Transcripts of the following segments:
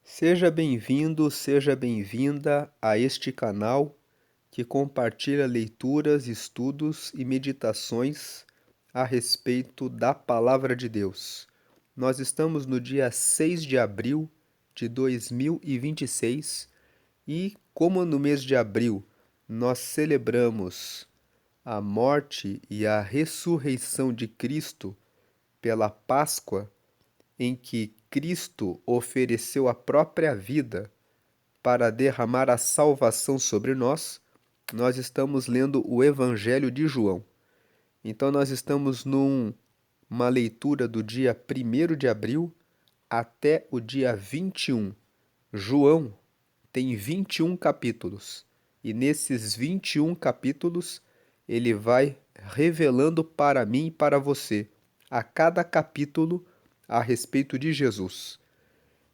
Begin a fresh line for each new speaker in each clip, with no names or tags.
Seja bem-vindo, seja bem-vinda a este canal que compartilha leituras, estudos e meditações a respeito da Palavra de Deus. Nós estamos no dia 6 de abril de 2026 e, como no mês de abril nós celebramos a morte e a ressurreição de Cristo pela Páscoa, em que Cristo ofereceu a própria vida para derramar a salvação sobre nós, nós estamos lendo o Evangelho de João. Então, nós estamos numa leitura do dia 1º de abril até o dia 21. João tem 21 capítulos, e nesses 21 capítulos ele vai revelando para mim e para você, a cada capítulo, a respeito de Jesus.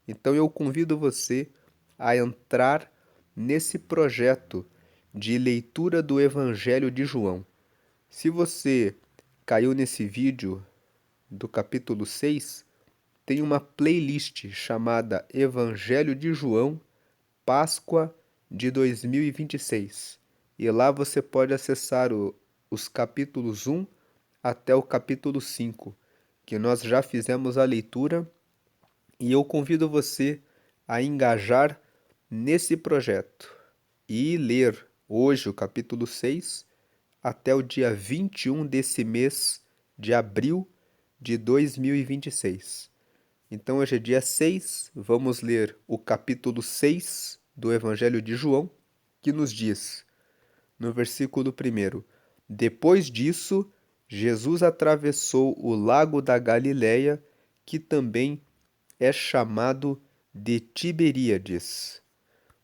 Então eu convido você a entrar nesse projeto de leitura do Evangelho de João. Se você caiu nesse vídeo do capítulo 6, tem uma playlist chamada Evangelho de João, Páscoa de 2026. E lá você pode acessar os capítulos 1 até o capítulo 5, que nós já fizemos a leitura, e eu convido você a engajar nesse projeto e ler hoje o capítulo 6 até o dia 21 desse mês de abril de 2026. Então hoje é dia 6, vamos ler o capítulo 6 do Evangelho de João, que nos diz, no versículo 1: Depois disso, Jesus atravessou o lago da Galileia, que também é chamado de Tiberíades.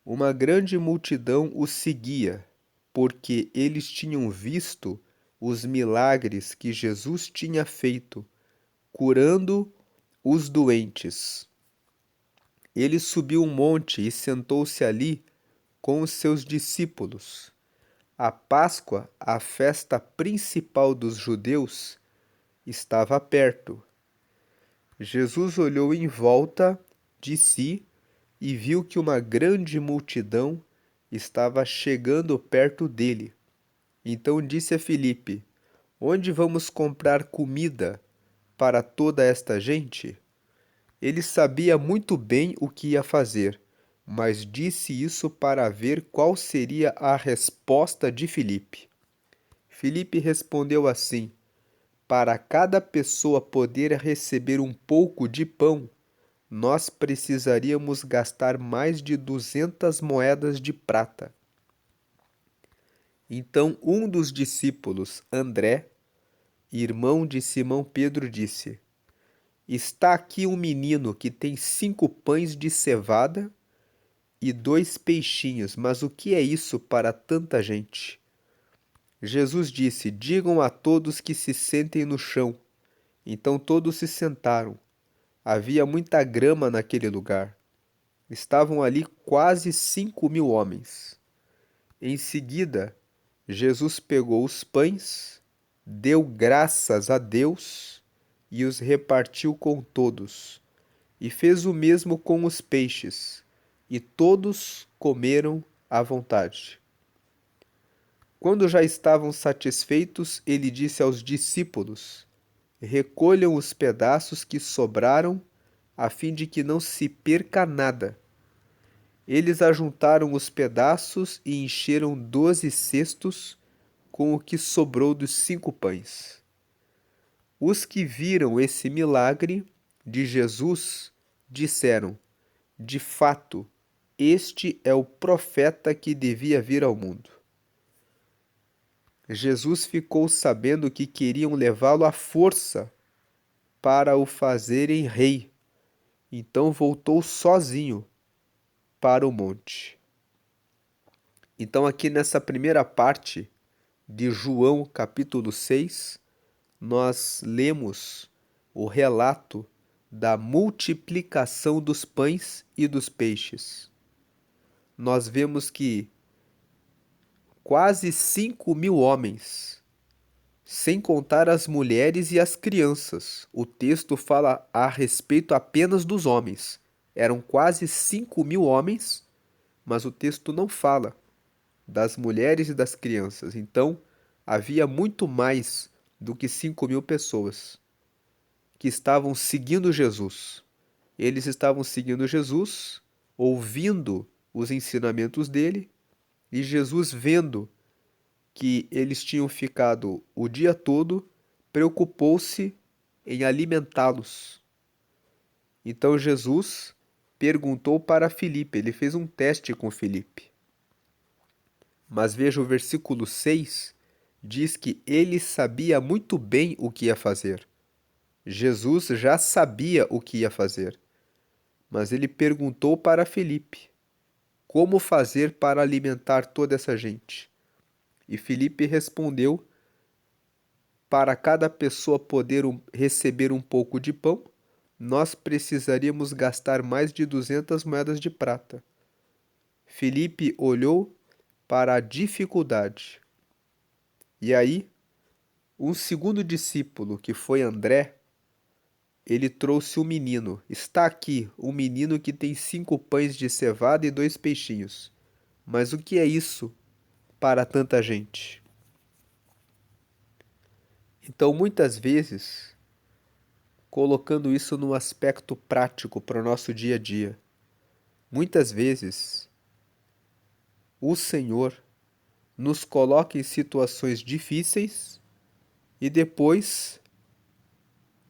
Uma grande multidão o seguia, porque eles tinham visto os milagres que Jesus tinha feito, curando os doentes. Ele subiu um monte e sentou-se ali com os seus discípulos. A Páscoa, a festa principal dos judeus, estava perto. Jesus olhou em volta de si e viu que uma grande multidão estava chegando perto dele. Então disse a Filipe: Onde vamos comprar comida para toda esta gente? Ele sabia muito bem o que ia fazer, mas disse isso para ver qual seria a resposta de Filipe. Filipe respondeu assim: Para cada pessoa poder receber um pouco de pão, nós precisaríamos gastar mais de 200 moedas de prata. Então um dos discípulos, André, irmão de Simão Pedro, disse: Está aqui um menino que tem 5 pães de cevada e 2 peixinhos, mas o que é isso para tanta gente? Jesus disse: Digam a todos que se sentem no chão. Então todos se sentaram. Havia muita grama naquele lugar. Estavam ali quase 5.000 homens. Em seguida, Jesus pegou os pães, deu graças a Deus e os repartiu com todos. E fez o mesmo com os peixes, e todos comeram à vontade. Quando já estavam satisfeitos, ele disse aos discípulos: Recolham os pedaços que sobraram, a fim de que não se perca nada. Eles ajuntaram os pedaços e encheram 12 cestos com o que sobrou dos 5 pães. Os que viram esse milagre de Jesus disseram: De fato, este é o profeta que devia vir ao mundo. Jesus ficou sabendo que queriam levá-lo à força para o fazerem rei. Então voltou sozinho para o monte. Então, aqui nessa primeira parte de João, capítulo 6, nós lemos o relato da multiplicação dos pães e dos peixes. Nós vemos que quase 5.000 homens, sem contar as mulheres e as crianças. O texto fala a respeito apenas dos homens. Eram quase 5.000 homens, mas o texto não fala das mulheres e das crianças. Então, havia muito mais do que 5.000 pessoas que estavam seguindo Jesus. Eles estavam seguindo Jesus, ouvindo os ensinamentos dele, e Jesus, vendo que eles tinham ficado o dia todo, preocupou-se em alimentá-los. Então Jesus perguntou para Filipe, ele fez um teste com Filipe. Mas veja o versículo 6, diz que ele sabia muito bem o que ia fazer. Jesus já sabia o que ia fazer, mas ele perguntou para Filipe como fazer para alimentar toda essa gente. E Filipe respondeu: para cada pessoa poder receber um pouco de pão, nós precisaríamos gastar mais de 200 moedas de prata. Filipe olhou para a dificuldade. E aí, um segundo discípulo, que foi André, ele trouxe um menino. Está aqui, um menino que tem 5 pães de cevada e 2 peixinhos. Mas o que é isso para tanta gente? Então, muitas vezes, colocando isso no aspecto prático para o nosso dia a dia, muitas vezes o Senhor nos coloca em situações difíceis e depois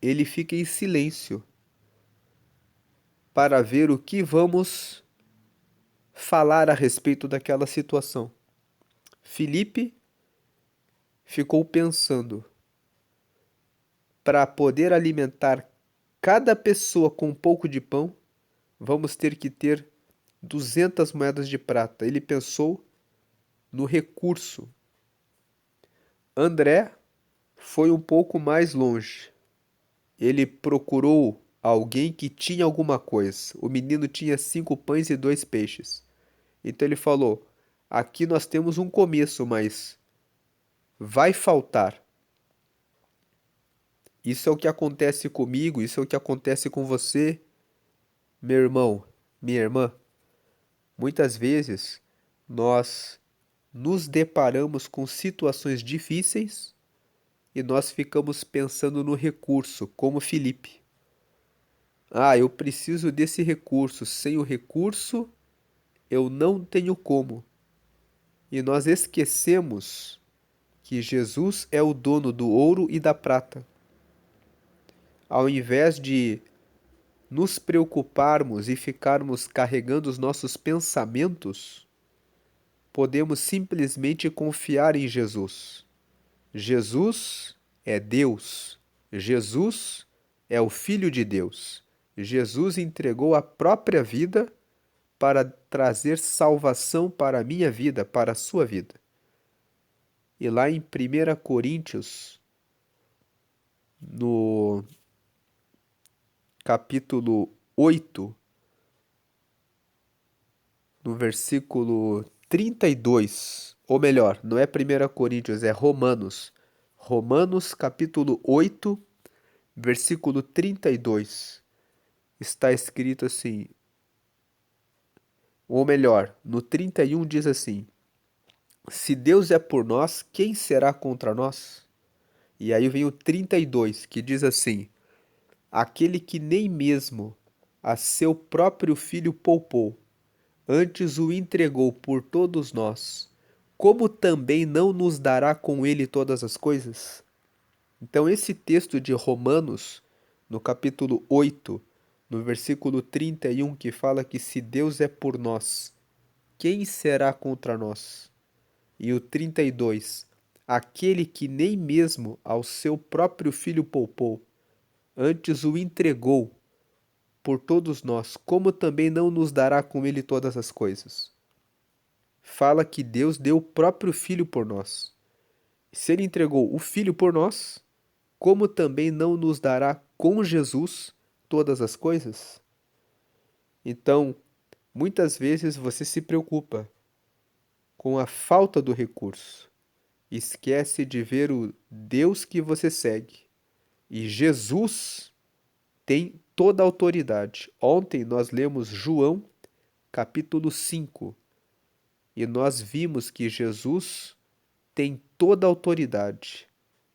ele fica em silêncio para ver o que vamos falar a respeito daquela situação. Filipe ficou pensando: para poder alimentar cada pessoa com um pouco de pão, vamos ter que ter 200 moedas de prata. Ele pensou no recurso. André foi um pouco mais longe. Ele procurou alguém que tinha alguma coisa. O menino tinha 5 pães e 2 peixes. Então ele falou: aqui nós temos um começo, mas vai faltar. Isso é o que acontece comigo, isso é o que acontece com você, meu irmão, minha irmã. Muitas vezes nós nos deparamos com situações difíceis e nós ficamos pensando no recurso, como Filipe. Ah, eu preciso desse recurso. Sem o recurso, eu não tenho como. E nós esquecemos que Jesus é o dono do ouro e da prata. Ao invés de nos preocuparmos e ficarmos carregando os nossos pensamentos, podemos simplesmente confiar em Jesus. Jesus é Deus. Jesus é o Filho de Deus. Jesus entregou a própria vida para trazer salvação para a minha vida, para a sua vida. E lá em 1 Coríntios, no capítulo 8, no versículo 32, ou melhor, não é 1 Coríntios, é Romanos. Romanos capítulo 8, versículo 32. Está escrito assim, ou melhor, no 31 diz assim: se Deus é por nós, quem será contra nós? E aí vem o 32, que diz assim: aquele que nem mesmo a seu próprio filho poupou, antes o entregou por todos nós, como também não nos dará com ele todas as coisas? Então, esse texto de Romanos, no capítulo 8, no versículo 31, que fala que se Deus é por nós, quem será contra nós? E o 32, aquele que nem mesmo ao seu próprio filho poupou, antes o entregou por todos nós, como também não nos dará com ele todas as coisas? Fala que Deus deu o próprio filho por nós. Se ele entregou o filho por nós, como também não nos dará com Jesus todas as coisas? Então, muitas vezes você se preocupa com a falta do recurso. Esquece de ver o Deus que você segue. E Jesus tem toda a autoridade. Ontem nós lemos João, capítulo 5, e nós vimos que Jesus tem toda a autoridade.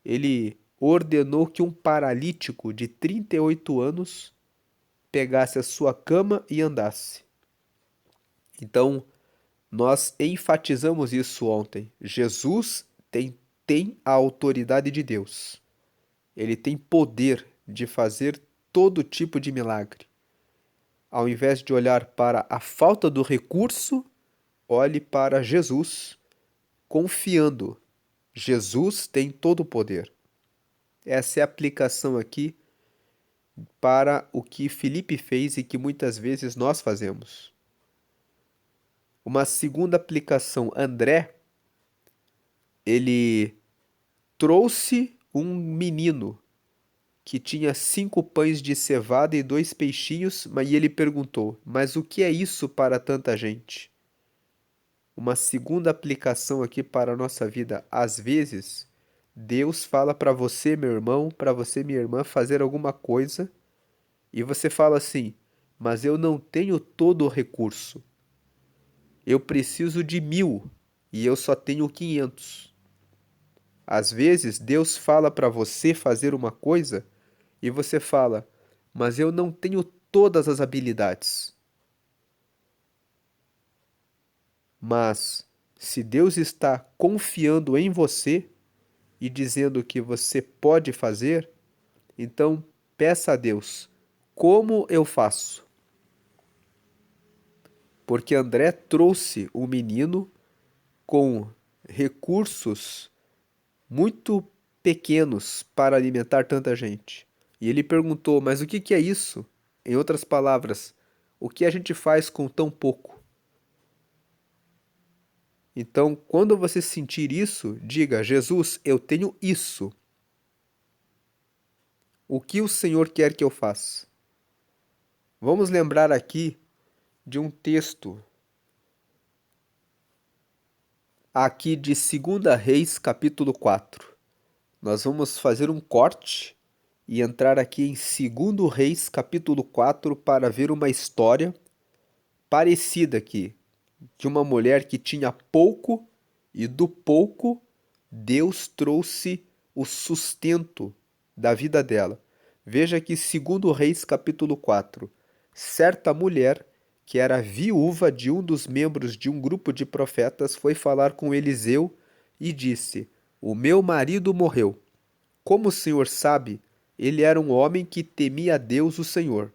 Ele ordenou que um paralítico de 38 anos pegasse a sua cama e andasse. Então, nós enfatizamos isso ontem. Jesus tem a autoridade de Deus. Ele tem poder de fazer todo tipo de milagre. Ao invés de olhar para a falta do recurso, olhe para Jesus, confiando. Jesus tem todo o poder. Essa é a aplicação aqui para o que Felipe fez e que muitas vezes nós fazemos. Uma segunda aplicação, André, ele trouxe um menino que tinha 5 pães de cevada e 2 peixinhos, mas ele perguntou: Mas o que é isso para tanta gente? Uma segunda aplicação aqui para a nossa vida. Às vezes, Deus fala para você, meu irmão, para você, minha irmã, fazer alguma coisa e você fala assim: Mas eu não tenho todo o recurso. Eu preciso de 1.000 e eu só tenho 500. Às vezes, Deus fala para você fazer uma coisa e você fala, mas eu não tenho todas as habilidades. Mas, se Deus está confiando em você e dizendo que você pode fazer, então peça a Deus, como eu faço? Porque André trouxe um menino com recursos muito pequenos para alimentar tanta gente. E ele perguntou: Mas o que é isso? Em outras palavras, o que a gente faz com tão pouco? Então, quando você sentir isso, diga: Jesus, eu tenho isso. O que o Senhor quer que eu faça? Vamos lembrar aqui de um texto aqui de 2 Reis, capítulo 4. Nós vamos fazer um corte e entrar aqui em 2 Reis, capítulo 4, para ver uma história parecida aqui, de uma mulher que tinha pouco e do pouco Deus trouxe o sustento da vida dela. Veja aqui 2 Reis, capítulo 4. Certa mulher, que era viúva de um dos membros de um grupo de profetas, foi falar com Eliseu e disse: O meu marido morreu. Como o Senhor sabe, ele era um homem que temia a Deus, o Senhor.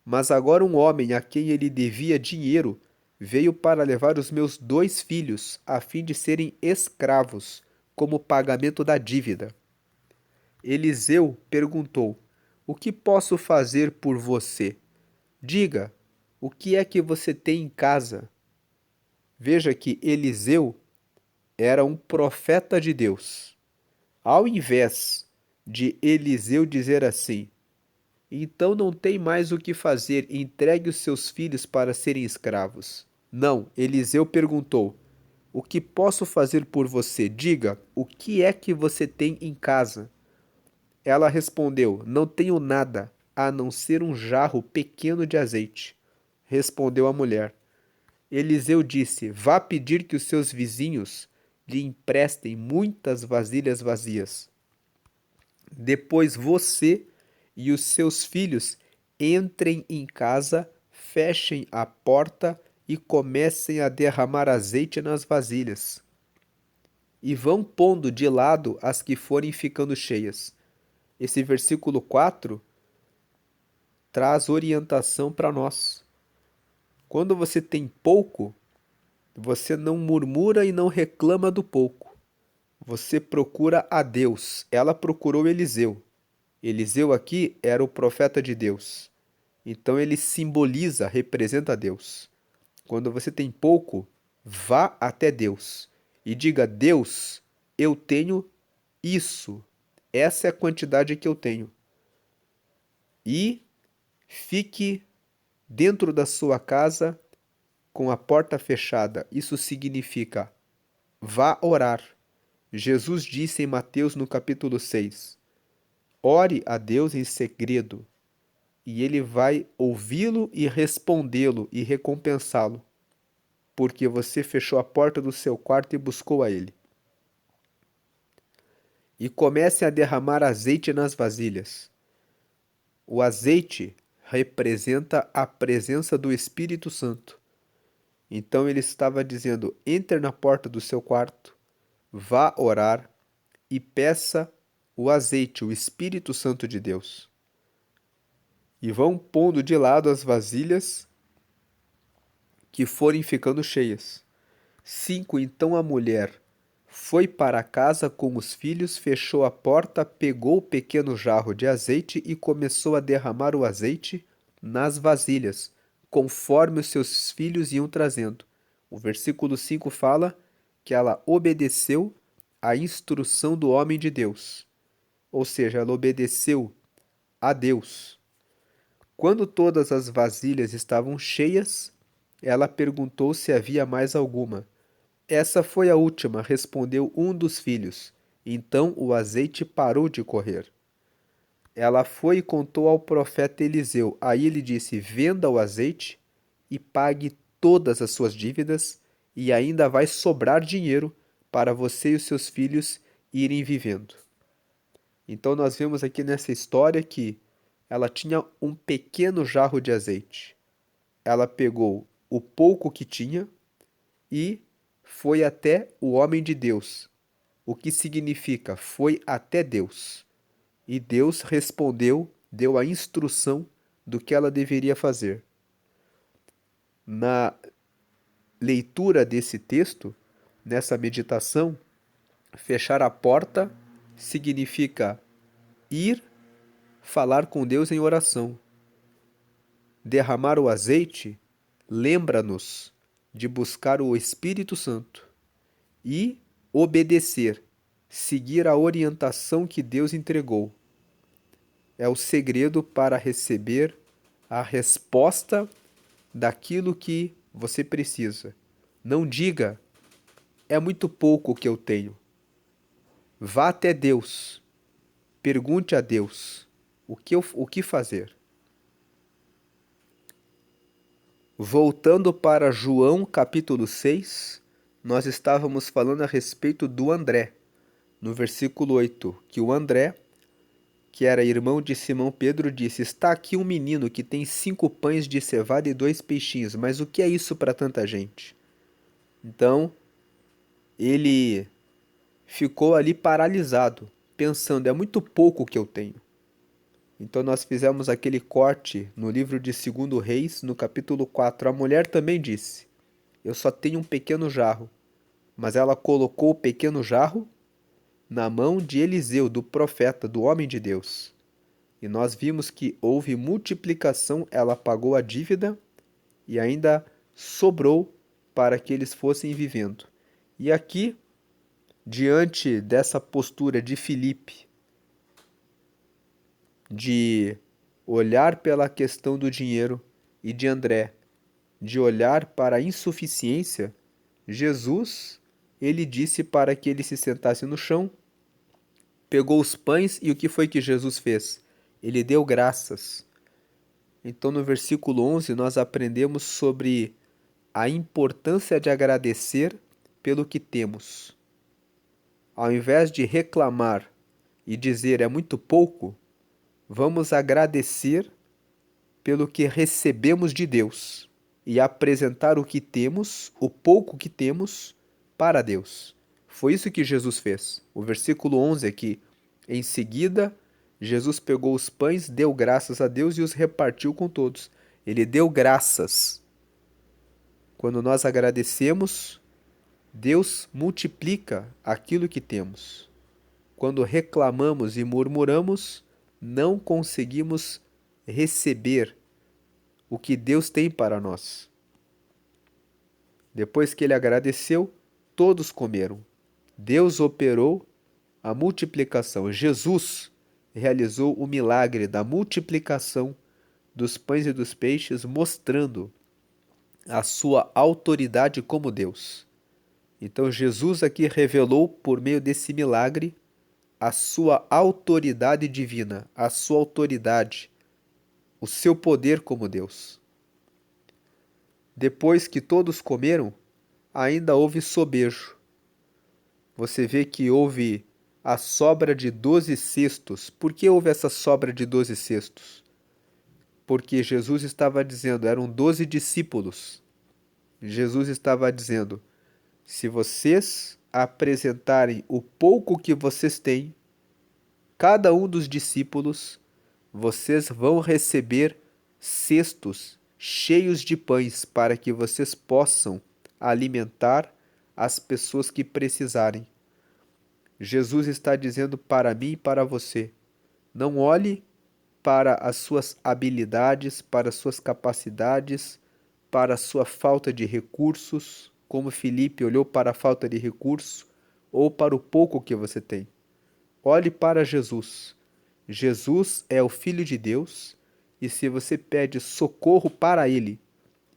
Mas agora um homem a quem ele devia dinheiro veio para levar os meus 2 filhos, a fim de serem escravos, como pagamento da dívida. Eliseu perguntou: O que posso fazer por você? Diga, o que é que você tem em casa? Veja que Eliseu era um profeta de Deus. Ao invés de Eliseu dizer assim: Então não tem mais o que fazer, entregue os seus filhos para serem escravos. Não, Eliseu perguntou: O que posso fazer por você? Diga, o que é que você tem em casa? Ela respondeu: Não tenho nada, a não ser um jarro pequeno de azeite. Respondeu a mulher. Eliseu disse: Vá pedir que os seus vizinhos lhe emprestem muitas vasilhas vazias. Depois você e os seus filhos entrem em casa, fechem a porta e comecem a derramar azeite nas vasilhas. E vão pondo de lado as que forem ficando cheias. Esse versículo 4 traz orientação para nós. Quando você tem pouco, você não murmura e não reclama do pouco. Você procura a Deus. Ela procurou Eliseu. Eliseu aqui era o profeta de Deus. Então ele simboliza, representa Deus. Quando você tem pouco, vá até Deus e diga: Deus, eu tenho isso. Essa é a quantidade que eu tenho. E fique dentro da sua casa com a porta fechada. Isso significa: vá orar. Jesus disse em Mateus no capítulo 6: Ore a Deus em segredo. e ele vai ouvi-lo e respondê-lo e recompensá-lo, porque você fechou a porta do seu quarto e buscou a ele. E comecem a derramar azeite nas vasilhas. O azeite representa a presença do Espírito Santo. Então ele estava dizendo: entre na porta do seu quarto, vá orar e peça o azeite, o Espírito Santo de Deus. E vão pondo de lado as vasilhas que forem ficando cheias. 5. Então a mulher foi para casa com os filhos, fechou a porta, pegou o pequeno jarro de azeite e começou a derramar o azeite nas vasilhas, conforme os seus filhos iam trazendo. O versículo 5 fala que ela obedeceu à instrução do homem de Deus. Ou seja, ela obedeceu a Deus. Quando todas as vasilhas estavam cheias, ela perguntou se havia mais alguma. Essa foi a última, respondeu um dos filhos. Então o azeite parou de correr. Ela foi e contou ao profeta Eliseu. Aí ele disse: venda o azeite e pague todas as suas dívidas, e ainda vai sobrar dinheiro para você e os seus filhos irem vivendo. Então nós vemos aqui nessa história que ela tinha um pequeno jarro de azeite. Ela pegou o pouco que tinha e foi até o homem de Deus, o que significa foi até Deus. E Deus respondeu, deu a instrução do que ela deveria fazer. Na leitura desse texto, nessa meditação, fechar a porta significa ir falar com Deus em oração. Derramar o azeite lembra-nos de buscar o Espírito Santo e obedecer, seguir a orientação que Deus entregou. É o segredo para receber a resposta daquilo que você precisa. Não diga, é muito pouco o que eu tenho. Vá até Deus. Pergunte a Deus o que fazer. Voltando para João capítulo 6, nós estávamos falando a respeito do André, no versículo 8, que o André, que era irmão de Simão Pedro, disse: está aqui um menino que tem 5 pães de cevada e 2 peixinhos, mas o que é isso para tanta gente? Então, ele ficou ali paralisado, pensando: é muito pouco o que eu tenho. Então nós fizemos aquele corte no livro de 2 Reis, no capítulo 4. A mulher também disse: eu só tenho um pequeno jarro. Mas ela colocou o pequeno jarro na mão de Eliseu, do profeta, do homem de Deus. E nós vimos que houve multiplicação, ela pagou a dívida e ainda sobrou para que eles fossem vivendo. E aqui, diante dessa postura de Filipe, de olhar pela questão do dinheiro, e de André, de olhar para a insuficiência, Jesus, ele disse para que ele se sentasse no chão, pegou os pães e o que foi que Jesus fez? Ele deu graças. Então, no versículo 11, nós aprendemos sobre a importância de agradecer pelo que temos. Ao invés de reclamar e dizer é muito pouco, vamos agradecer pelo que recebemos de Deus e apresentar o que temos, o pouco que temos, para Deus. Foi isso que Jesus fez. O versículo 11 aqui. Em seguida, Jesus pegou os pães, deu graças a Deus e os repartiu com todos. Ele deu graças. Quando nós agradecemos, Deus multiplica aquilo que temos. Quando reclamamos e murmuramos, não conseguimos receber o que Deus tem para nós. Depois que ele agradeceu, todos comeram. Deus operou a multiplicação. Jesus realizou o milagre da multiplicação dos pães e dos peixes, mostrando a sua autoridade como Deus. Então Jesus aqui revelou por meio desse milagre a sua autoridade divina, a sua autoridade, o seu poder como Deus. Depois que todos comeram, ainda houve sobejo. Você vê que houve a sobra de 12 cestos. Por que houve essa sobra de 12 cestos? Porque Jesus estava dizendo, eram 12 discípulos. Jesus estava dizendo, se vocês apresentarem o pouco que vocês têm, cada um dos discípulos, vocês vão receber cestos cheios de pães para que vocês possam alimentar as pessoas que precisarem. Jesus está dizendo para mim e para você, não olhe para as suas habilidades, para as suas capacidades, para a sua falta de recursos, como Filipe olhou para a falta de recurso, ou para o pouco que você tem. Olhe para Jesus. Jesus é o Filho de Deus, e se você pede socorro para Ele,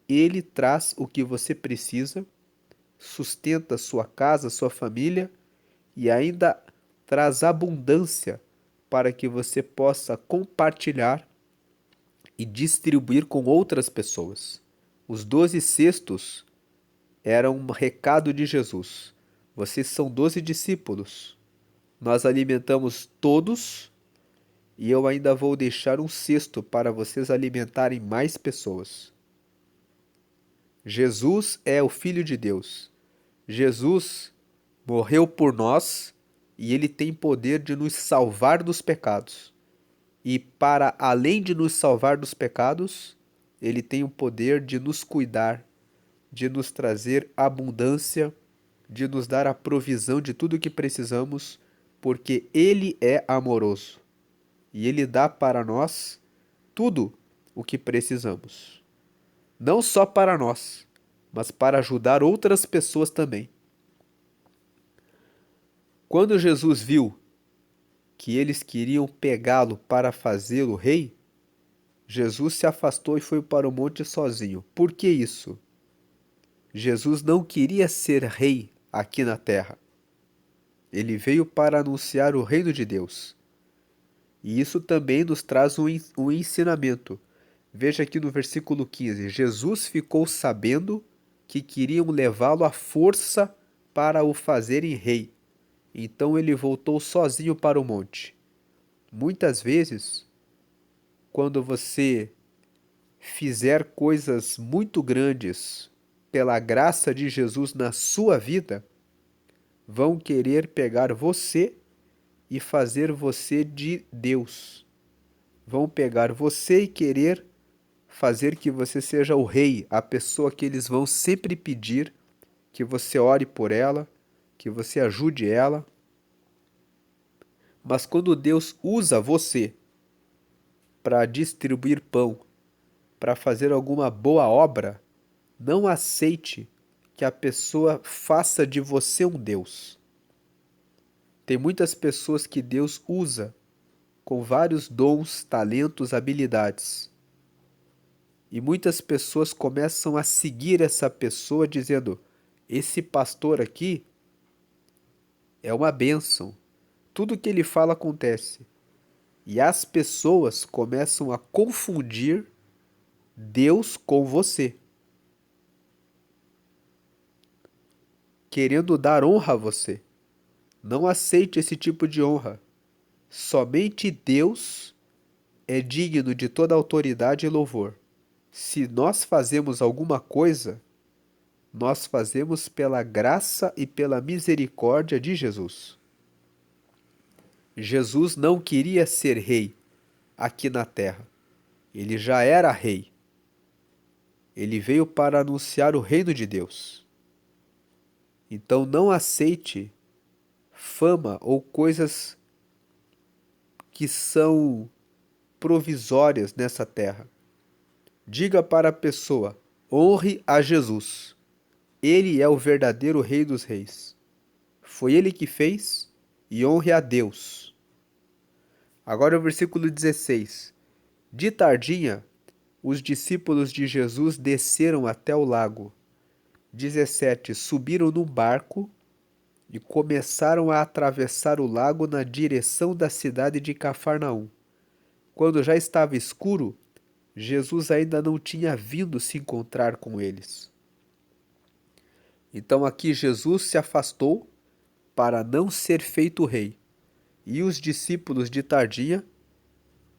Ele traz o que você precisa, sustenta sua casa, sua família, e ainda traz abundância para que você possa compartilhar e distribuir com outras pessoas. Os 12 cestos eram um recado de Jesus. Vocês são 12 discípulos. Nós alimentamos todos e eu ainda vou deixar um cesto para vocês alimentarem mais pessoas. Jesus é o Filho de Deus. Jesus morreu por nós e ele tem poder de nos salvar dos pecados. E para além de nos salvar dos pecados, ele tem o poder de nos cuidar, de nos trazer abundância, de nos dar a provisão de tudo o que precisamos, porque ele é amoroso e ele dá para nós tudo o que precisamos. Não só para nós, mas para ajudar outras pessoas também. Quando Jesus viu que eles queriam pegá-lo para fazê-lo rei, Jesus se afastou e foi para o monte sozinho. Por que isso? Jesus não queria ser rei aqui na terra. Ele veio para anunciar o reino de Deus. E isso também nos traz um ensinamento. Veja aqui no versículo 15: Jesus ficou sabendo que queriam levá-lo à força para o fazerem rei. Então ele voltou sozinho para o monte. Muitas vezes, quando você fizer coisas muito grandes pela graça de Jesus na sua vida, vão querer pegar você e fazer você de Deus. Vão pegar você e querer fazer que você seja o rei, a pessoa que eles vão sempre pedir que você ore por ela, que você ajude ela. Mas quando Deus usa você para distribuir pão, para fazer alguma boa obra, não aceite que a pessoa faça de você um Deus. Tem muitas pessoas que Deus usa com vários dons, talentos, habilidades. E muitas pessoas começam a seguir essa pessoa dizendo: esse pastor aqui é uma bênção. Tudo que ele fala acontece. E as pessoas começam a confundir Deus com você, querendo dar honra a você. Não aceite esse tipo de honra. Somente Deus é digno de toda autoridade e louvor. Se nós fazemos alguma coisa, nós fazemos pela graça e pela misericórdia de Jesus. Jesus não queria ser rei aqui na terra. Ele já era rei. Ele veio para anunciar o reino de Deus. Então não aceite fama ou coisas que são provisórias nessa terra. Diga para a pessoa: honre a Jesus. Ele é o verdadeiro Rei dos Reis. Foi ele que fez, e honre a Deus. Agora o versículo 16. De tardinha, os discípulos de Jesus desceram até o lago. 17. Subiram num barco e começaram a atravessar o lago na direção da cidade de Cafarnaum. Quando já estava escuro, Jesus ainda não tinha vindo se encontrar com eles. Então aqui Jesus se afastou para não ser feito rei. E os discípulos de tardinha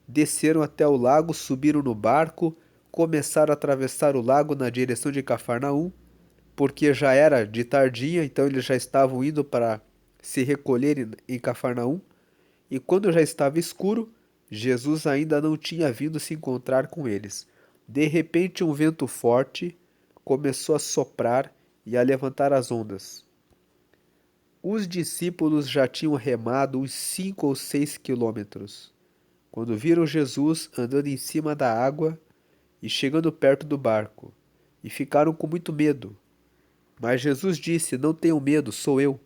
desceram até o lago, subiram no barco, começaram a atravessar o lago na direção de Cafarnaum, porque já era de tardinha, então eles já estavam indo para se recolher em Cafarnaum. E quando já estava escuro, Jesus ainda não tinha vindo se encontrar com eles. De repente, um vento forte começou a soprar e a levantar as ondas. Os discípulos já tinham remado uns 5 ou 6 quilômetros, quando viram Jesus andando em cima da água e chegando perto do barco, e ficaram com muito medo. Mas Jesus disse: Não tenham medo, sou eu.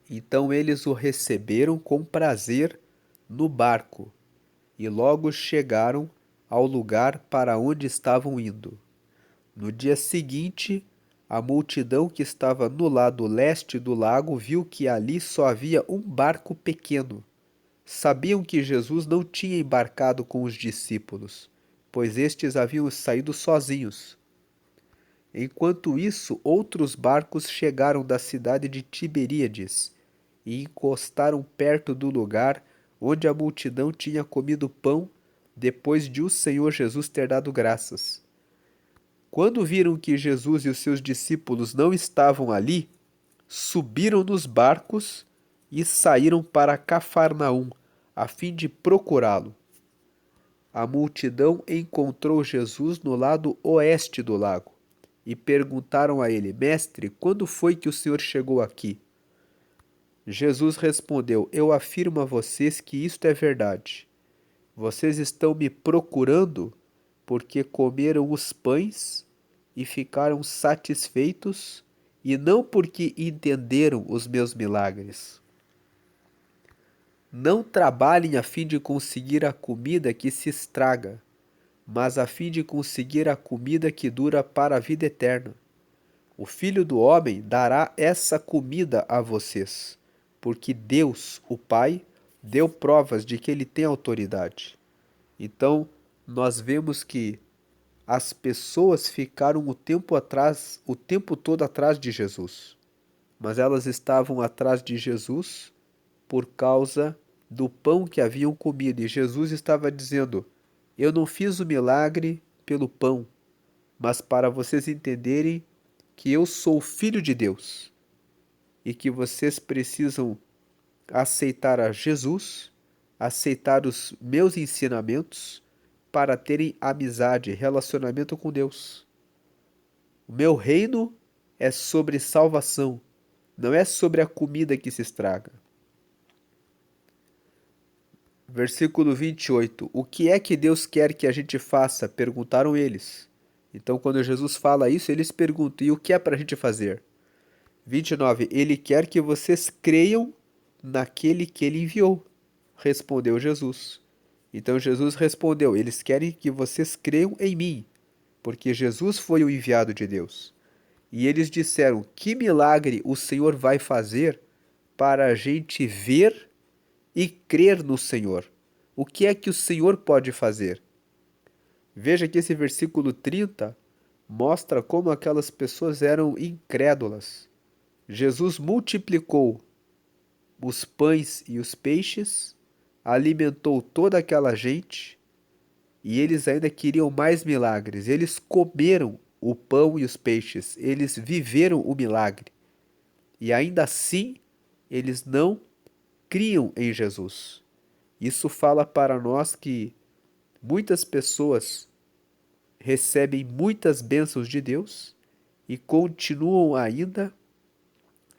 Então eles o receberam com prazer no barco e logo chegaram ao lugar para onde estavam indo. No dia seguinte, a multidão que estava no lado leste do lago viu que ali só havia um barco pequeno. Sabiam que Jesus não tinha embarcado com os discípulos, pois estes haviam saído sozinhos. Enquanto isso, outros barcos chegaram da cidade de Tiberíades e encostaram perto do lugar onde a multidão tinha comido pão depois de o Senhor Jesus ter dado graças. Quando viram que Jesus e os seus discípulos não estavam ali, subiram nos barcos e saíram para Cafarnaum, a fim de procurá-lo. A multidão encontrou Jesus no lado oeste do lago e perguntaram a ele: Mestre, quando foi que o Senhor chegou aqui? Jesus respondeu: Eu afirmo a vocês que isto é verdade. Vocês estão me procurando porque comeram os pães e ficaram satisfeitos, e não porque entenderam os meus milagres. Não trabalhem a fim de conseguir a comida que se estraga, mas a fim de conseguir a comida que dura para a vida eterna. O Filho do Homem dará essa comida a vocês, porque Deus, o Pai, deu provas de que ele tem autoridade. Então, nós vemos que as pessoas ficaram o tempo todo atrás de Jesus, mas elas estavam atrás de Jesus por causa do pão que haviam comido. E Jesus estava dizendo: Eu não fiz o milagre pelo pão, mas para vocês entenderem que eu sou o Filho de Deus e que vocês precisam aceitar a Jesus, aceitar os meus ensinamentos para terem amizade, relacionamento com Deus. O meu reino é sobre salvação, não é sobre a comida que se estraga. Versículo 28. O que é que Deus quer que a gente faça? Perguntaram eles. Então, quando Jesus fala isso, eles perguntam: e o que é para a gente fazer? 29. Ele quer que vocês creiam naquele que ele enviou, respondeu Jesus. Então Jesus respondeu: Eles querem que vocês creiam em mim, porque Jesus foi o enviado de Deus. E eles disseram: Que milagre o Senhor vai fazer para a gente ver e crer no Senhor? O que é que o Senhor pode fazer? Veja que esse versículo 30 mostra como aquelas pessoas eram incrédulas. Jesus multiplicou os pães e os peixes, alimentou toda aquela gente e eles ainda queriam mais milagres. Eles comeram o pão e os peixes, eles viveram o milagre e ainda assim eles não criam em Jesus. Isso fala para nós que muitas pessoas recebem muitas bênçãos de Deus e continuam ainda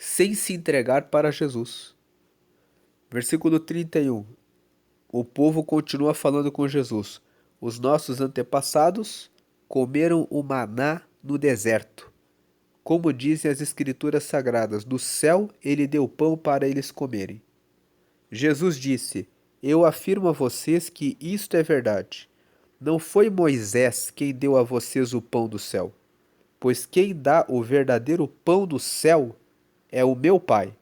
sem se entregar para Jesus. Versículo 31. O povo continua falando com Jesus: Os nossos antepassados comeram o maná no deserto. Como dizem as Escrituras Sagradas, do céu ele deu pão para eles comerem. Jesus disse: Eu afirmo a vocês que isto é verdade. Não foi Moisés quem deu a vocês o pão do céu, pois quem dá o verdadeiro pão do céu é o meu Pai.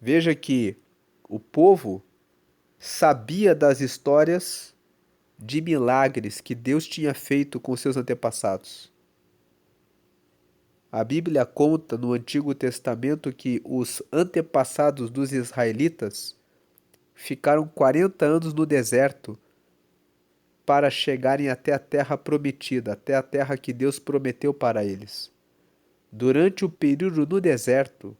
Veja que o povo sabia das histórias de milagres que Deus tinha feito com seus antepassados. A Bíblia conta no Antigo Testamento que os antepassados dos israelitas ficaram 40 anos no deserto para chegarem até a terra prometida, até a terra que Deus prometeu para eles. Durante o período no deserto,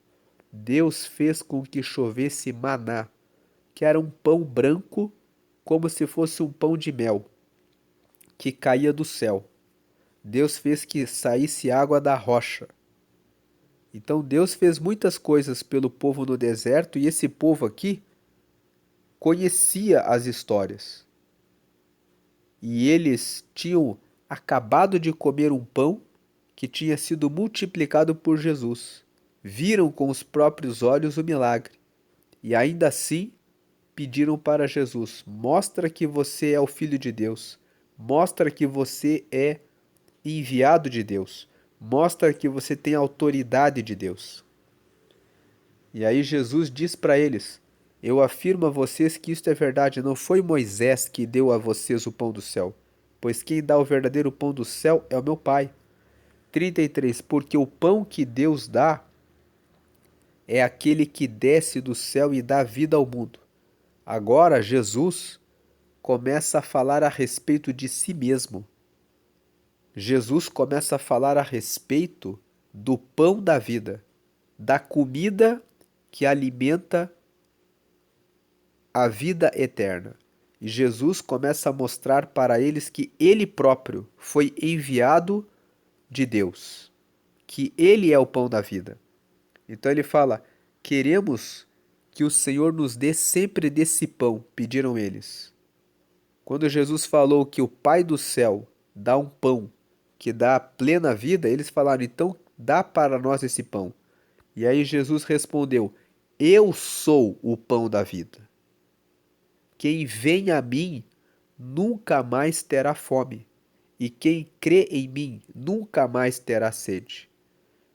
Deus fez com que chovesse maná, que era um pão branco, como se fosse um pão de mel, que caía do céu. Deus fez que saísse água da rocha. Então Deus fez muitas coisas pelo povo no deserto e esse povo aqui conhecia as histórias. E eles tinham acabado de comer um pão que tinha sido multiplicado por Jesus. Viram com os próprios olhos o milagre. E ainda assim pediram para Jesus: mostra que você é o Filho de Deus. Mostra que você é enviado de Deus. Mostra que você tem autoridade de Deus. E aí Jesus diz para eles: eu afirmo a vocês que isto é verdade, não foi Moisés que deu a vocês o pão do céu, pois quem dá o verdadeiro pão do céu é o meu Pai. 33. Porque o pão que Deus dá é aquele que desce do céu e dá vida ao mundo. Agora Jesus começa a falar a respeito de si mesmo. Jesus começa a falar a respeito do pão da vida, da comida que alimenta a vida eterna. E Jesus começa a mostrar para eles que ele próprio foi enviado de Deus, que ele é o pão da vida. Então ele fala: queremos que o Senhor nos dê sempre desse pão, pediram eles. Quando Jesus falou que o Pai do céu dá um pão que dá plena vida, eles falaram: então dá para nós esse pão. E aí Jesus respondeu: eu sou o pão da vida. Quem vem a mim nunca mais terá fome, e quem crê em mim nunca mais terá sede.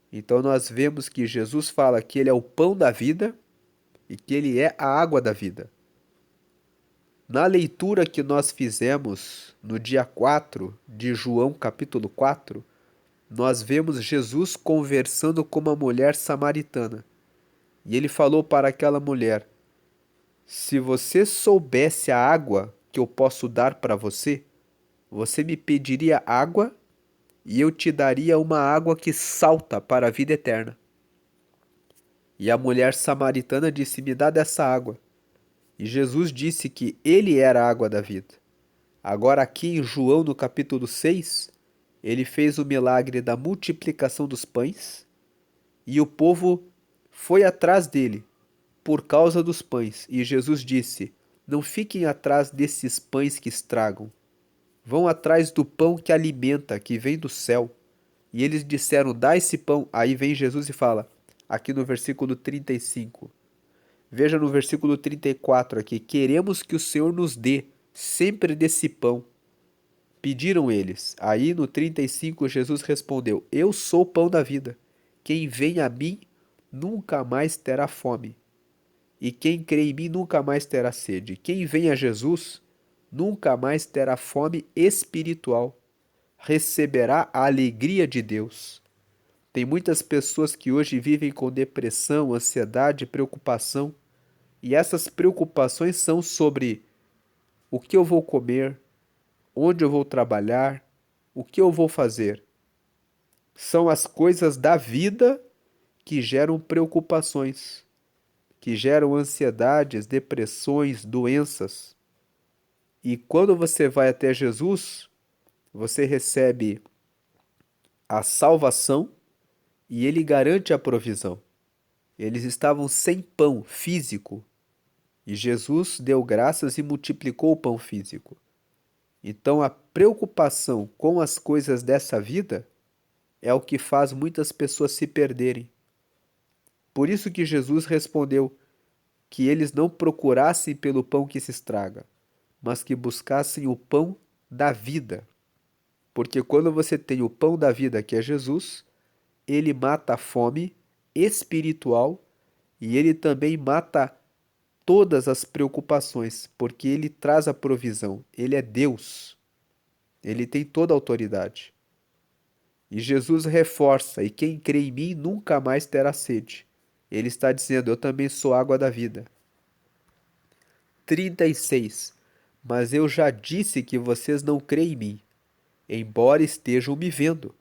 Então nós vemos que Jesus fala que ele é o pão da vida e que ele é a água da vida. Na leitura que nós fizemos no dia 4 de João, capítulo 4, nós vemos Jesus conversando com uma mulher samaritana. E ele falou para aquela mulher: se você soubesse a água que eu posso dar para você, você me pediria água e eu te daria uma água que salta para a vida eterna. E a mulher samaritana disse: me dá dessa água. E Jesus disse que ele era a água da vida. Agora, aqui em João, no capítulo 6, ele fez o milagre da multiplicação dos pães e o povo foi atrás dele por causa dos pães. E Jesus disse: não fiquem atrás desses pães que estragam. Vão atrás do pão que alimenta, que vem do céu. E eles disseram: dá esse pão. Aí vem Jesus e fala, aqui no versículo 35. Veja no versículo 34 aqui: queremos que o Senhor nos dê sempre desse pão. Pediram eles. Aí no 35 Jesus respondeu: eu sou o pão da vida. Quem vem a mim nunca mais terá fome. E quem crê em mim nunca mais terá sede. Quem vem a Jesus nunca mais terá fome espiritual. Receberá a alegria de Deus. Tem muitas pessoas que hoje vivem com depressão, ansiedade, preocupação. E essas preocupações são sobre o que eu vou comer, onde eu vou trabalhar, o que eu vou fazer. São as coisas da vida que geram preocupações, que geram ansiedades, depressões, doenças. E quando você vai até Jesus, você recebe a salvação e ele garante a provisão. Eles estavam sem pão físico e Jesus deu graças e multiplicou o pão físico. Então a preocupação com as coisas dessa vida é o que faz muitas pessoas se perderem. Por isso que Jesus respondeu que eles não procurassem pelo pão que se estraga, mas que buscassem o pão da vida. Porque quando você tem o pão da vida, que é Jesus, ele mata a fome espiritual e ele também mata todas as preocupações, porque Ele traz a provisão. Ele é Deus. Ele tem toda a autoridade. E Jesus reforça: e quem crê em mim nunca mais terá sede. Ele está dizendo: eu também sou água da vida. 36. Mas eu já disse que vocês não creem em mim, embora estejam me vendo.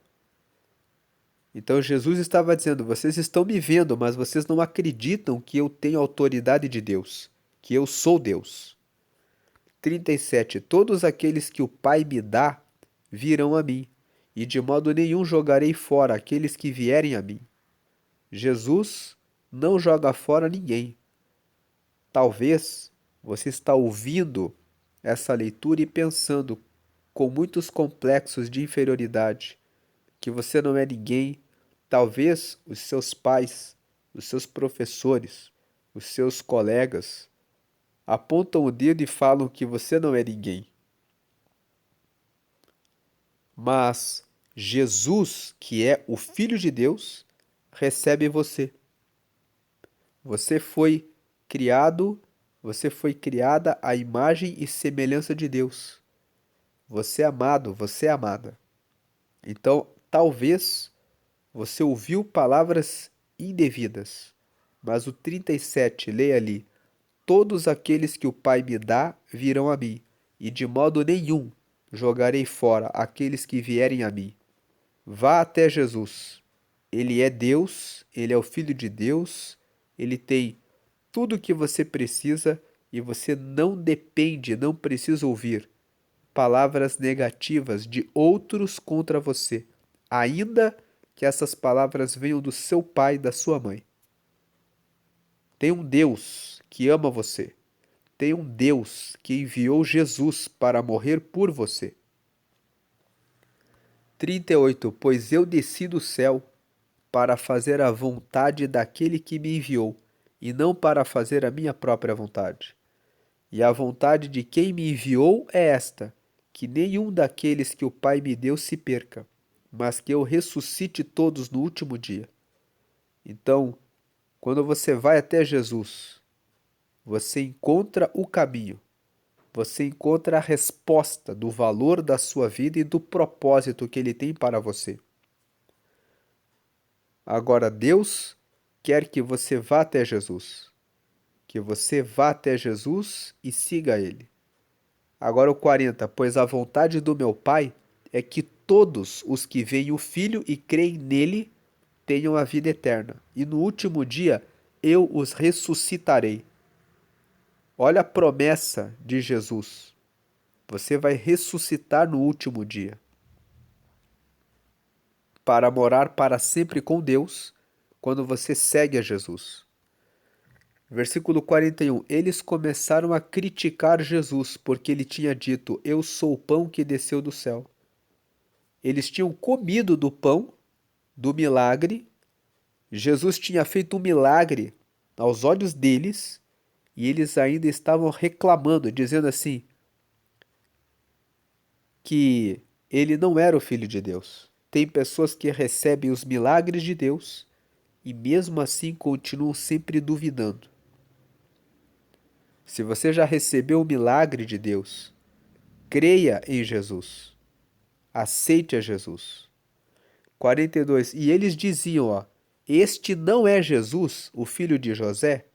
Então Jesus estava dizendo: vocês estão me vendo, mas vocês não acreditam que eu tenho autoridade de Deus, que eu sou Deus. 37. Todos aqueles que o Pai me dá virão a mim, e de modo nenhum jogarei fora aqueles que vierem a mim. Jesus não joga fora ninguém. Talvez você está ouvindo essa leitura e pensando com muitos complexos de inferioridade, que você não é ninguém. Talvez os seus pais, os seus professores, os seus colegas apontam o dedo e falam que você não é ninguém. Mas Jesus, que é o Filho de Deus, recebe você. Você foi criado, você foi criada à imagem e semelhança de Deus. Você é amado, você é amada. Então, talvez você ouviu palavras indevidas, mas o 37, leia ali: todos aqueles que o Pai me dá virão a mim, e de modo nenhum jogarei fora aqueles que vierem a mim. Vá até Jesus. Ele é Deus, ele é o Filho de Deus, ele tem tudo o que você precisa e você não depende, não precisa ouvir palavras negativas de outros contra você, ainda que essas palavras venham do seu pai e da sua mãe. Tem um Deus que ama você. Tem um Deus que enviou Jesus para morrer por você. 38. Pois eu desci do céu para fazer a vontade daquele que me enviou, e não para fazer a minha própria vontade. E a vontade de quem me enviou é esta: que nenhum daqueles que o Pai me deu se perca, mas que eu ressuscite todos no último dia. Então, quando você vai até Jesus, você encontra o caminho, você encontra a resposta do valor da sua vida e do propósito que Ele tem para você. Agora, Deus quer que você vá até Jesus, que você vá até Jesus e siga Ele. Agora o 40, pois a vontade do meu Pai é que todos os que veem o Filho e creem nele tenham a vida eterna, e no último dia eu os ressuscitarei. Olha a promessa de Jesus. Você vai ressuscitar no último dia para morar para sempre com Deus quando você segue a Jesus. Versículo 41. Eles começaram a criticar Jesus porque ele tinha dito: eu sou o pão que desceu do céu. Eles tinham comido do pão, do milagre. Jesus tinha feito um milagre aos olhos deles e eles ainda estavam reclamando, dizendo assim, que ele não era o Filho de Deus. Tem pessoas que recebem os milagres de Deus e mesmo assim continuam sempre duvidando. Se você já recebeu o milagre de Deus, creia em Jesus. Aceite a Jesus. 42. E eles diziam, ó, este não é Jesus, o filho de José?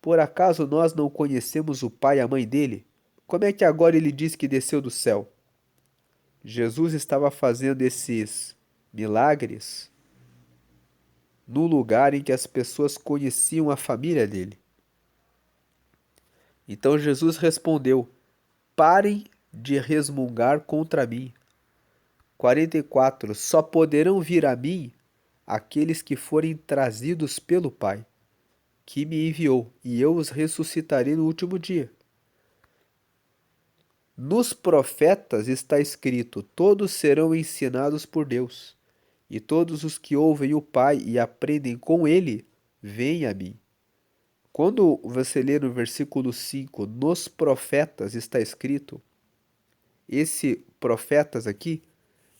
Por acaso nós não conhecemos o pai e a mãe dele? Como é que agora ele diz que desceu do céu? Jesus estava fazendo esses milagres no lugar em que as pessoas conheciam a família dele. Então Jesus respondeu: parem de resmungar contra mim. 44. Só poderão vir a mim aqueles que forem trazidos pelo Pai, que me enviou, e eu os ressuscitarei no último dia. Nos profetas está escrito: todos serão ensinados por Deus, e todos os que ouvem o Pai e aprendem com ele, vêm a mim. Quando você lê no versículo 5, nos profetas está escrito, esse profetas aqui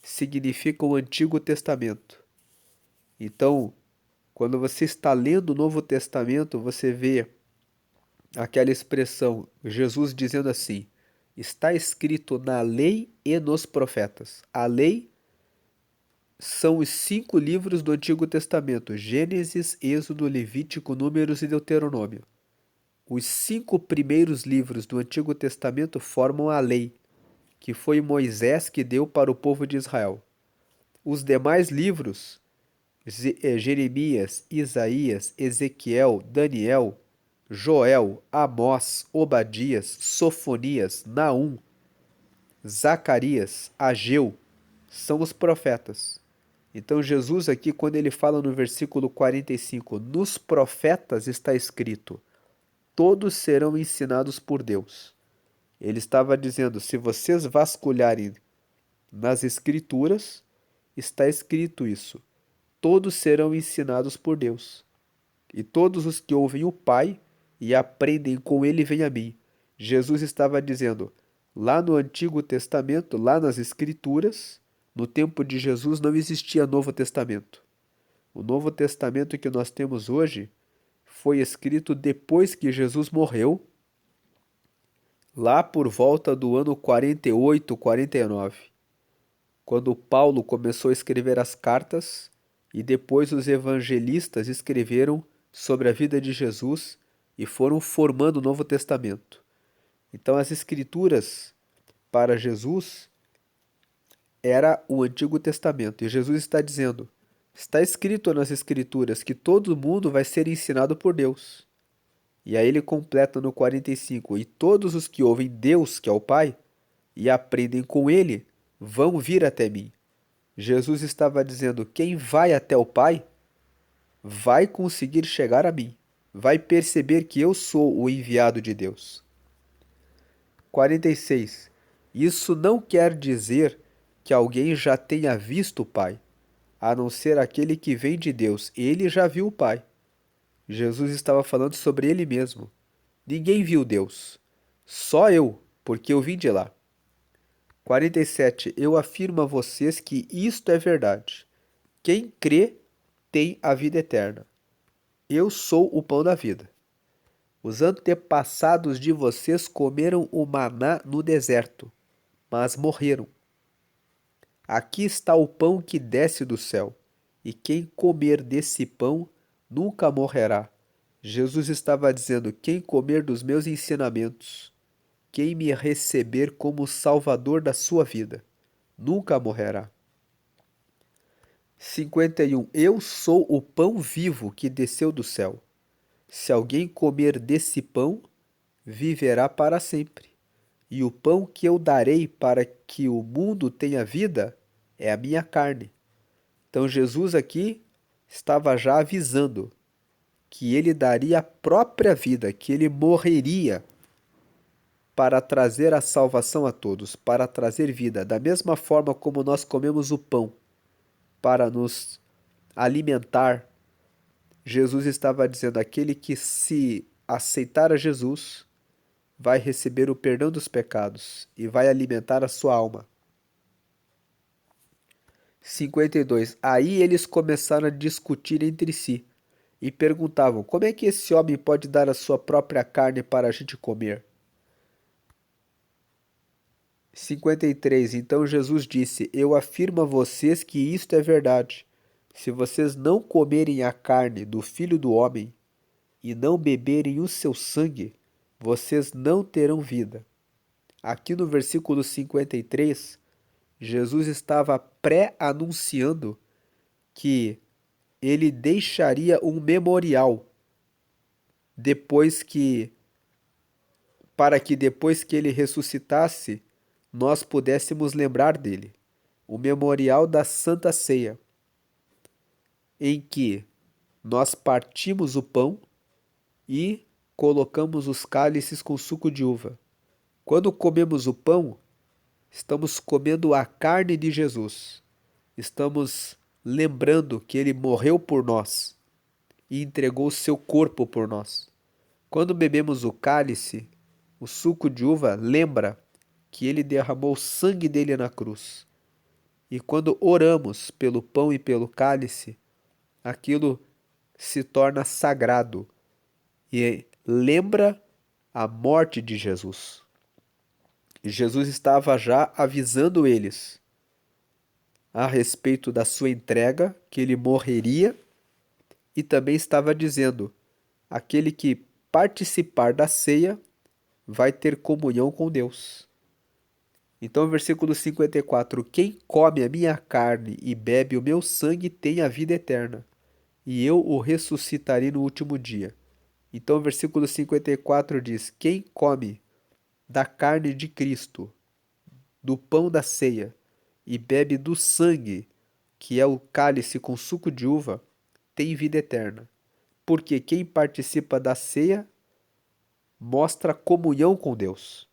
significa o Antigo Testamento. Então, quando você está lendo o Novo Testamento, você vê aquela expressão, Jesus dizendo assim: está escrito na lei e nos profetas. A lei são os 5 livros do Antigo Testamento: Gênesis, Êxodo, Levítico, Números e Deuteronômio. Os 5 primeiros livros do Antigo Testamento formam a lei, que foi Moisés que deu para o povo de Israel. Os demais livros, Jeremias, Isaías, Ezequiel, Daniel, Joel, Amós, Obadias, Sofonias, Naum, Zacarias, Ageu, são os profetas. Então Jesus aqui, quando ele fala no versículo 45, nos profetas está escrito, todos serão ensinados por Deus. Ele estava dizendo, se vocês vasculharem nas escrituras, está escrito isso, todos serão ensinados por Deus. E todos os que ouvem o Pai e aprendem com ele vêm a mim. Jesus estava dizendo, lá no Antigo Testamento, lá nas Escrituras, no tempo de Jesus não existia Novo Testamento. O Novo Testamento que nós temos hoje foi escrito depois que Jesus morreu, lá por volta do ano 48, 49, quando Paulo começou a escrever as cartas e depois os evangelistas escreveram sobre a vida de Jesus e foram formando o Novo Testamento. Então as escrituras para Jesus era o Antigo Testamento. E Jesus está dizendo, está escrito nas escrituras que todo mundo vai ser ensinado por Deus. E aí ele completa no 45, e todos os que ouvem Deus, que é o Pai, e aprendem com ele, vão vir até mim. Jesus estava dizendo, quem vai até o Pai, vai conseguir chegar a mim, vai perceber que eu sou o enviado de Deus. 46. Isso não quer dizer que alguém já tenha visto o Pai, a não ser aquele que vem de Deus. Ele já viu o Pai. Jesus estava falando sobre ele mesmo. Ninguém viu Deus, só eu, porque eu vim de lá. 47. Eu afirmo a vocês que isto é verdade. Quem crê tem a vida eterna. Eu sou o pão da vida. Os antepassados de vocês comeram o maná no deserto, mas morreram. Aqui está o pão que desce do céu, e quem comer desse pão nunca morrerá. Jesus estava dizendo: quem comer dos meus ensinamentos, quem me receber como Salvador da sua vida, nunca morrerá. 51. Eu sou o pão vivo que desceu do céu. Se alguém comer desse pão, viverá para sempre. E o pão que eu darei para que o mundo tenha vida é a minha carne. Então Jesus aqui estava já avisando que ele daria a própria vida, que ele morreria para trazer a salvação a todos, para trazer vida. Da mesma forma como nós comemos o pão para nos alimentar, Jesus estava dizendo: aquele que se aceitar a Jesus vai receber o perdão dos pecados e vai alimentar a sua alma. 52. Aí eles começaram a discutir entre si e perguntavam: como é que esse homem pode dar a sua própria carne para a gente comer? 53. Então Jesus disse: eu afirmo a vocês que isto é verdade. Se vocês não comerem a carne do Filho do Homem e não beberem o seu sangue, vocês não terão vida. Aqui no versículo 53, Jesus estava pré-anunciando que ele deixaria um memorial depois que para que depois que ele ressuscitasse, nós pudéssemos lembrar dele. O memorial da Santa Ceia, em que nós partimos o pão e colocamos os cálices com suco de uva. Quando comemos o pão, estamos comendo a carne de Jesus. Estamos lembrando que ele morreu por nós e entregou o seu corpo por nós. Quando bebemos o cálice, o suco de uva lembra que ele derramou o sangue dele na cruz. E quando oramos pelo pão e pelo cálice, aquilo se torna sagrado e lembra a morte de Jesus. E Jesus estava já avisando eles a respeito da sua entrega, que ele morreria, e também estava dizendo: aquele que participar da ceia vai ter comunhão com Deus. Então, versículo 54: quem come a minha carne e bebe o meu sangue tem a vida eterna, e eu o ressuscitarei no último dia. Então, versículo 54 diz: quem come da carne de Cristo, do pão da ceia, e bebe do sangue, que é o cálice com suco de uva, tem vida eterna. Porque quem participa da ceia mostra comunhão com Deus.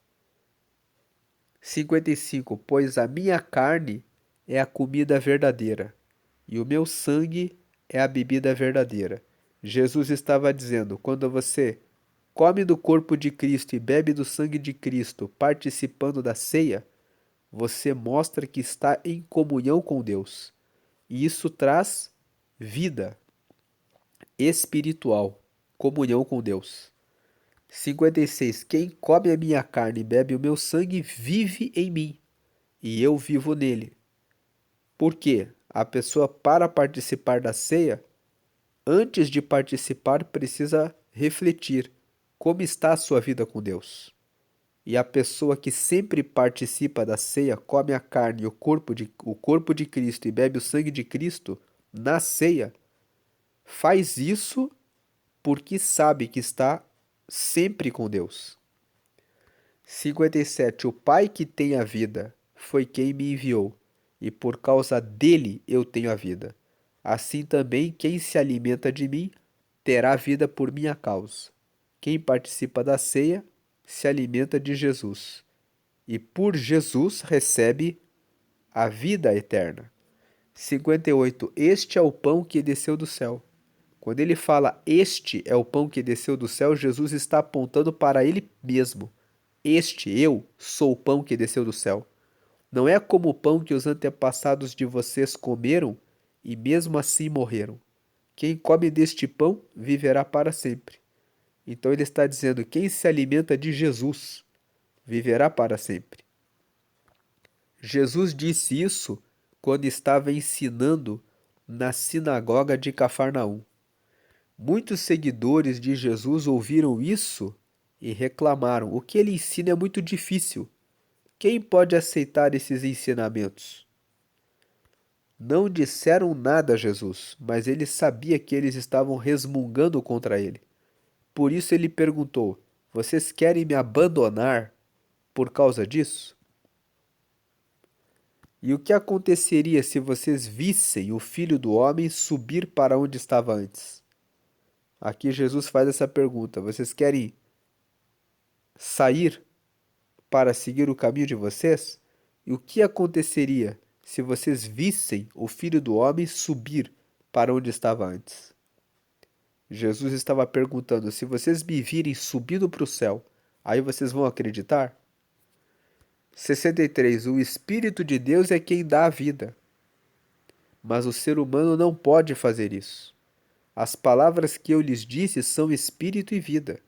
55. Pois a minha carne é a comida verdadeira, e o meu sangue é a bebida verdadeira. Jesus estava dizendo: quando você come do corpo de Cristo e bebe do sangue de Cristo, participando da ceia, você mostra que está em comunhão com Deus. E isso traz vida espiritual, comunhão com Deus. 56. Quem come a minha carne e bebe o meu sangue vive em mim, e eu vivo nele. Por quê? A pessoa, para participar da ceia, antes de participar, precisa refletir como está a sua vida com Deus. E a pessoa que sempre participa da ceia, come a carne e o corpo de Cristo e bebe o sangue de Cristo na ceia, faz isso porque sabe que está sempre com Deus. 57. O Pai que tem a vida foi quem me enviou, e por causa dele eu tenho a vida. Assim também quem se alimenta de mim terá vida por minha causa. Quem participa da ceia se alimenta de Jesus, e por Jesus recebe a vida eterna. 58. Este é o pão que desceu do céu. Quando ele fala este é o pão que desceu do céu, Jesus está apontando para ele mesmo. Eu, sou o pão que desceu do céu. Não é como o pão que os antepassados de vocês comeram e mesmo assim morreram. Quem come deste pão viverá para sempre. Então ele está dizendo: quem se alimenta de Jesus viverá para sempre. Jesus disse isso quando estava ensinando na sinagoga de Cafarnaum. Muitos seguidores de Jesus ouviram isso e reclamaram: o que ele ensina é muito difícil. Quem pode aceitar esses ensinamentos? Não disseram nada a Jesus, mas ele sabia que eles estavam resmungando contra ele. Por isso ele perguntou: vocês querem me abandonar por causa disso? E o que aconteceria se vocês vissem o Filho do Homem subir para onde estava antes? Aqui Jesus faz essa pergunta: vocês querem sair para seguir o caminho de vocês? E o que aconteceria se vocês vissem o Filho do Homem subir para onde estava antes? Jesus estava perguntando: se vocês me virem subindo para o céu, aí vocês vão acreditar? 63. O Espírito de Deus é quem dá a vida, mas o ser humano não pode fazer isso. As palavras que eu lhes disse são espírito e vida,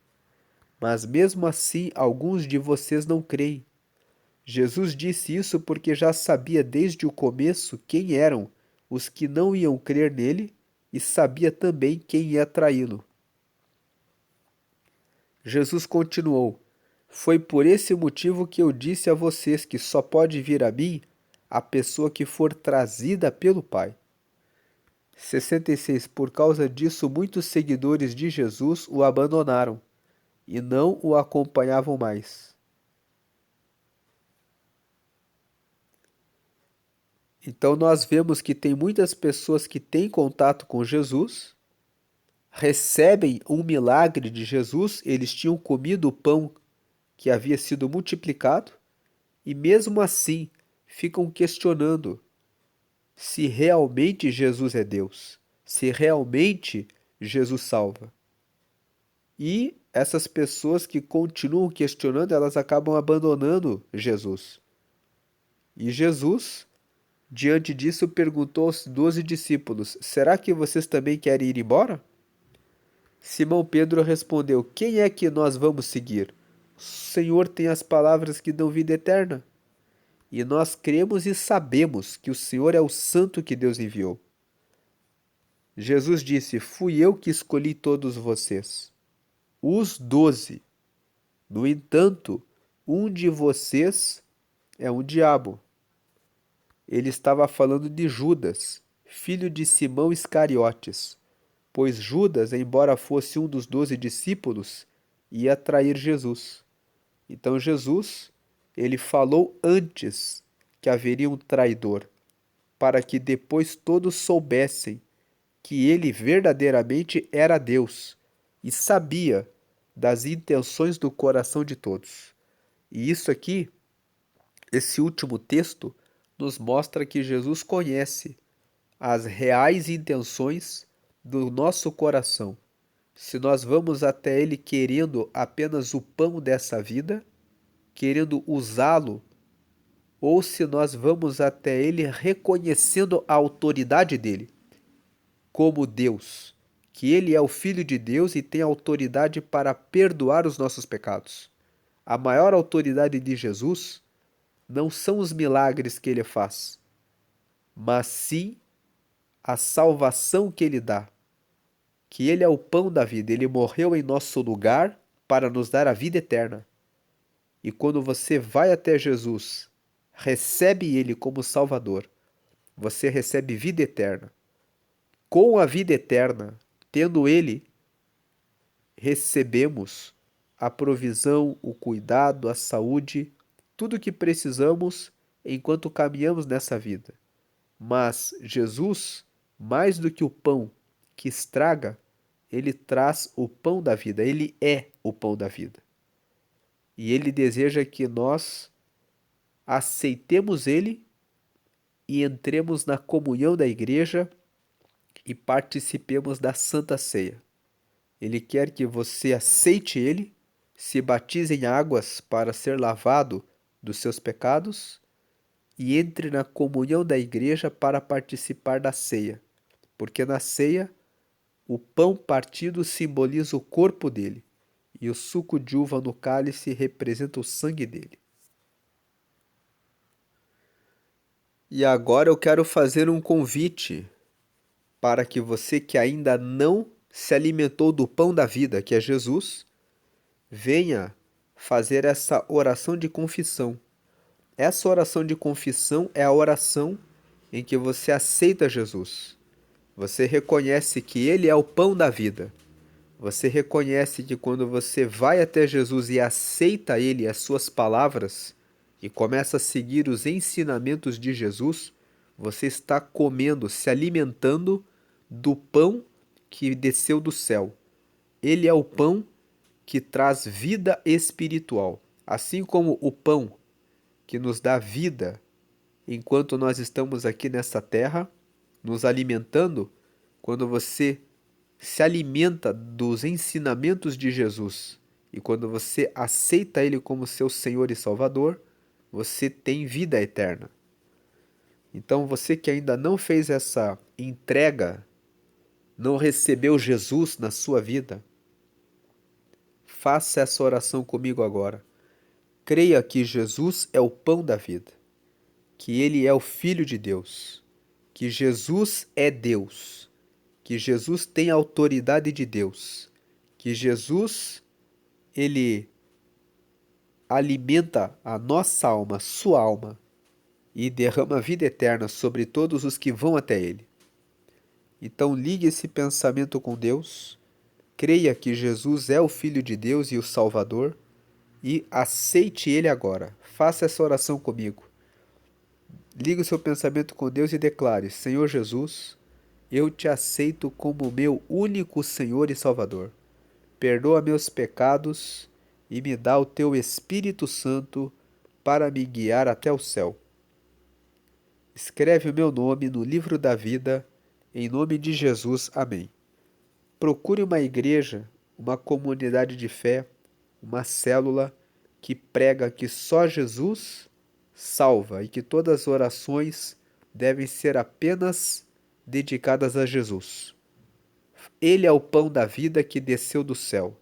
mas mesmo assim alguns de vocês não creem. Jesus disse isso porque já sabia desde o começo quem eram os que não iam crer nele e sabia também quem ia traí-lo. Jesus continuou: foi por esse motivo que eu disse a vocês que só pode vir a mim a pessoa que for trazida pelo Pai. 66. Por causa disso, muitos seguidores de Jesus o abandonaram e não o acompanhavam mais. Então nós vemos que tem muitas pessoas que têm contato com Jesus, recebem um milagre de Jesus, eles tinham comido o pão que havia sido multiplicado, e mesmo assim ficam questionando se realmente Jesus é Deus, se realmente Jesus salva. E essas pessoas que continuam questionando, elas acabam abandonando Jesus. E Jesus, diante disso, perguntou aos 12 discípulos: será que vocês também querem ir embora? Simão Pedro respondeu: quem é que nós vamos seguir? O Senhor tem as palavras que dão vida eterna. E nós cremos e sabemos que o Senhor é o Santo que Deus enviou. Jesus disse: Fui eu que escolhi todos vocês, os 12. No entanto, um de vocês é um diabo. Ele estava falando de Judas, filho de Simão Iscariotes, pois Judas, embora fosse um dos 12 discípulos, ia trair Jesus. Então Jesus, ele falou antes que haveria um traidor, para que depois todos soubessem que ele verdadeiramente era Deus e sabia das intenções do coração de todos. E isso aqui, esse último texto, nos mostra que Jesus conhece as reais intenções do nosso coração. Se nós vamos até Ele querendo apenas o pão dessa vida, querendo usá-lo, ou se nós vamos até Ele reconhecendo a autoridade dele como Deus, que Ele é o Filho de Deus e tem autoridade para perdoar os nossos pecados. A maior autoridade de Jesus não são os milagres que Ele faz, mas sim a salvação que Ele dá, que Ele é o pão da vida, Ele morreu em nosso lugar para nos dar a vida eterna. E quando você vai até Jesus, recebe Ele como Salvador, você recebe vida eterna. Com a vida eterna, tendo Ele, recebemos a provisão, o cuidado, a saúde, tudo o que precisamos enquanto caminhamos nessa vida. Mas Jesus, mais do que o pão que estraga, ele traz o pão da vida, ele é o pão da vida. E ele deseja que nós aceitemos ele e entremos na comunhão da igreja e participemos da Santa Ceia. Ele quer que você aceite ele, se batize em águas para ser lavado dos seus pecados e entre na comunhão da igreja para participar da ceia, porque na ceia o pão partido simboliza o corpo dele e o suco de uva no cálice representa o sangue dele. E agora eu quero fazer um convite para que você que ainda não se alimentou do pão da vida, que é Jesus, venha fazer essa oração de confissão. Essa oração de confissão é a oração em que você aceita Jesus. Você reconhece que Ele é o pão da vida. Você reconhece que quando você vai até Jesus e aceita Ele e as suas palavras e começa a seguir os ensinamentos de Jesus, você está comendo, se alimentando do pão que desceu do céu. Ele é o pão que traz vida espiritual, assim como o pão que nos dá vida enquanto nós estamos aqui nessa terra, nos alimentando. Quando você se alimenta dos ensinamentos de Jesus e quando você aceita Ele como seu Senhor e Salvador, você tem vida eterna. Então, você que ainda não fez essa entrega, não recebeu Jesus na sua vida, faça essa oração comigo agora. Creia que Jesus é o pão da vida, que Ele é o Filho de Deus, que Jesus é Deus, que Jesus tem a autoridade de Deus, que Jesus, Ele alimenta a nossa alma, sua alma, e derrama vida eterna sobre todos os que vão até Ele. Então ligue esse pensamento com Deus, creia que Jesus é o Filho de Deus e o Salvador, e aceite Ele agora. Faça essa oração comigo. Ligue o seu pensamento com Deus e declare: Senhor Jesus, eu te aceito como meu único Senhor e Salvador. Perdoa meus pecados e me dá o teu Espírito Santo para me guiar até o céu. Escreve o meu nome no livro da vida, em nome de Jesus. Amém. Procure uma igreja, uma comunidade de fé, uma célula que prega que só Jesus salva e que todas as orações devem ser apenas dedicadas a Jesus. Ele é o pão da vida que desceu do céu.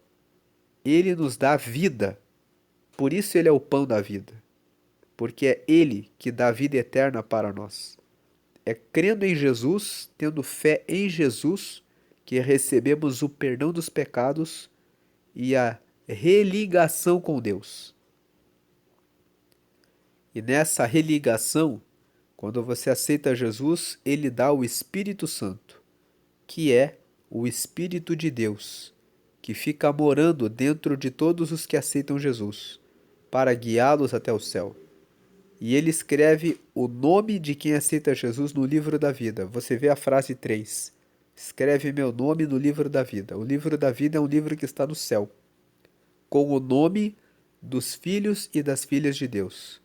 Ele nos dá vida Por isso ele é o pão da vida, porque é ele que dá vida eterna para nós. É crendo em Jesus, tendo fé em Jesus, que recebemos o perdão dos pecados e a religação com Deus. E nessa religação, quando você aceita Jesus, ele dá o Espírito Santo, que é o Espírito de Deus, que fica morando dentro de todos os que aceitam Jesus, para guiá-los até o céu. E ele escreve o nome de quem aceita Jesus no livro da vida. Você vê a frase 3. Escreve meu nome no livro da vida. O livro da vida é um livro que está no céu, com o nome dos filhos e das filhas de Deus.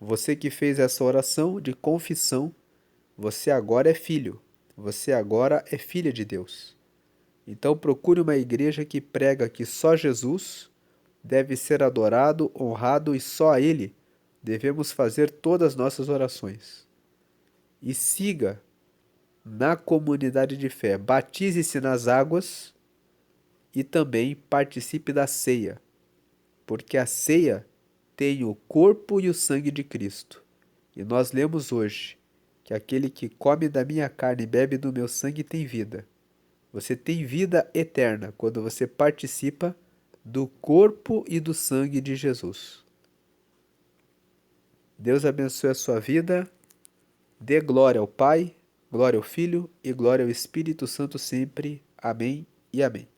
Você que fez essa oração de confissão, você agora é filho. Você agora é filha de Deus. Então procure uma igreja que prega que só Jesus deve ser adorado, honrado e só a Ele devemos fazer todas as nossas orações. E siga na comunidade de fé, batize-se nas águas e também participe da ceia, porque a ceia tem o corpo e o sangue de Cristo. E nós lemos hoje que aquele que come da minha carne e bebe do meu sangue tem vida. Você tem vida eterna quando você participa do corpo e do sangue de Jesus. Deus abençoe a sua vida. Dê glória ao Pai, glória ao Filho e glória ao Espírito Santo sempre. Amém e amém.